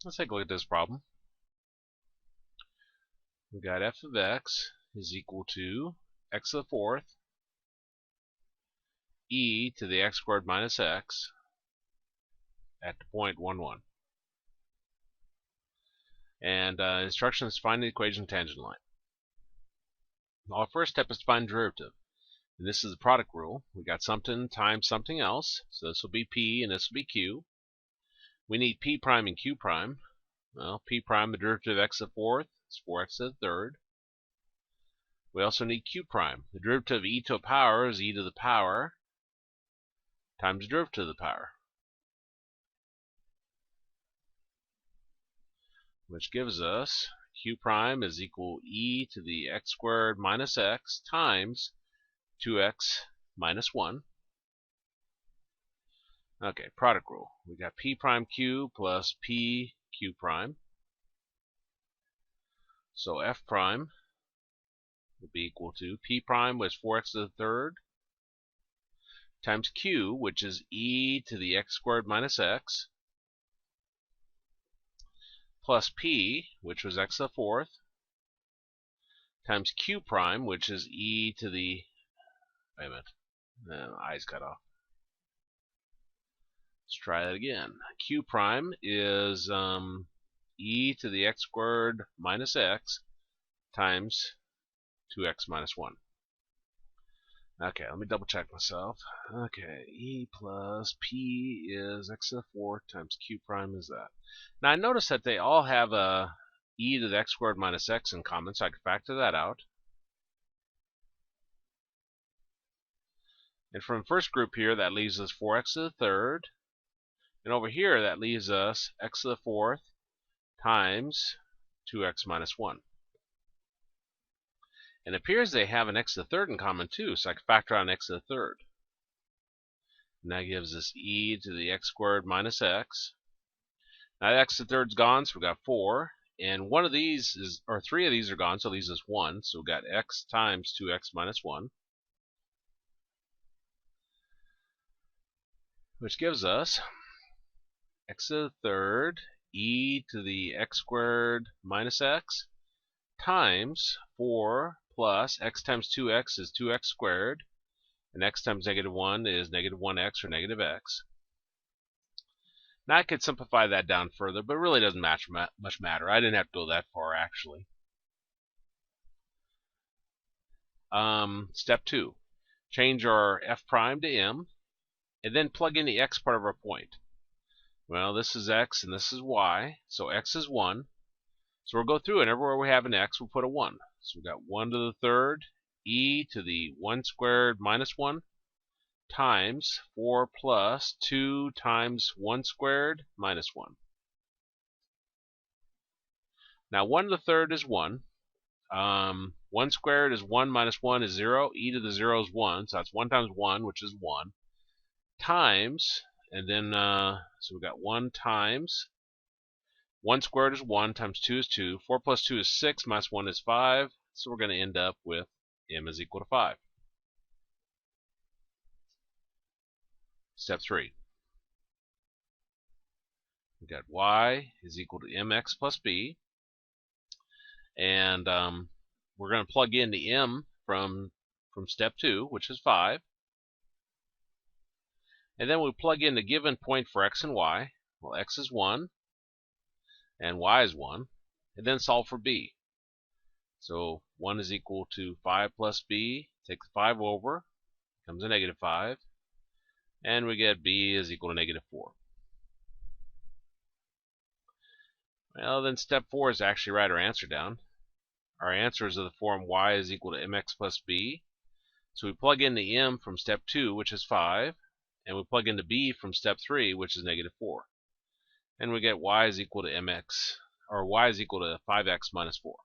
Let's take a look at this problem. We got f of x is equal to x to the fourth e to the x squared minus x at the point 1, 1. And instructions to find the equation tangent line. Our first step is to find derivative. And this is the product rule. We got something times something else. So this will be p and this will be q. We need p prime and q prime. Well, p prime, the derivative of x to the fourth, is 4x to the third. We also need q prime. The derivative of e to the power is e to the power times the derivative of the power, which gives us q prime is equal e to the x squared minus x times 2x minus 1. Okay, product rule. We got p prime q plus p q prime. So f prime will be equal to p prime, which is 4x to the third, times q, which is e to the x squared minus x, plus p, which was x to the fourth, times q prime, which is e to the, wait a minute, my eyes cut off. Let's try that again. Q prime is e to the x squared minus x times 2x minus 1. Okay, let me double check myself. Okay, e plus p is x to the fourth times q prime is that. Now I notice that they all have a e to the x squared minus x in common, so I can factor that out. And from the first group here, that leaves us 4x to the third. And over here, that leaves us x to the fourth times 2x minus 1. And it appears they have an x to the third in common too, so I can factor out an x to the third. And that gives us e to the x squared minus x. Now x to the third's gone, so we've got 4. And one of these is, or 3 of these are gone, so it leaves us 1. So we've got x times 2x minus 1. Which gives us x to the third e to the x squared minus x times 4 plus x times 2x is 2x squared, and x times negative 1 is negative 1x or negative x. Now I could simplify that down further, but it really doesn't much matter. I didn't have to go that far, actually. Step 2. Change our f prime to m, and then plug in the x part of our point. Well, this is x and this is y, so x is 1. So we'll go through and everywhere we have an x, we'll put a 1. So we've got 1 to the third, e to the 1 squared minus 1, times 4 plus 2 times 1 squared minus 1. Now 1 to the third is 1. 1 squared is 1 minus 1 is 0. E to the 0 is 1, so that's 1 times 1, which is 1, times, and then, so we've got 1 times, 1 squared is 1 times 2 is 2. 4 plus 2 is 6, minus 1 is 5, so we're going to end up with m is equal to 5. Step 3. We've got y is equal to mx plus b. And we're going to plug in the m from step 2, which is 5. And then we plug in the given point for x and y. Well, x is 1, and y is 1. And then solve for b. So 1 is equal to 5 plus b. Take the 5 over. Becomes a negative 5. And we get b is equal to negative 4. Well, then step 4 is actually write our answer down. Our answer is of the form y is equal to mx plus b. So we plug in the m from step 2, which is 5, and we plug in the b from step 3, which is negative 4. And we get y is equal to mx, or y is equal to 5x minus 4.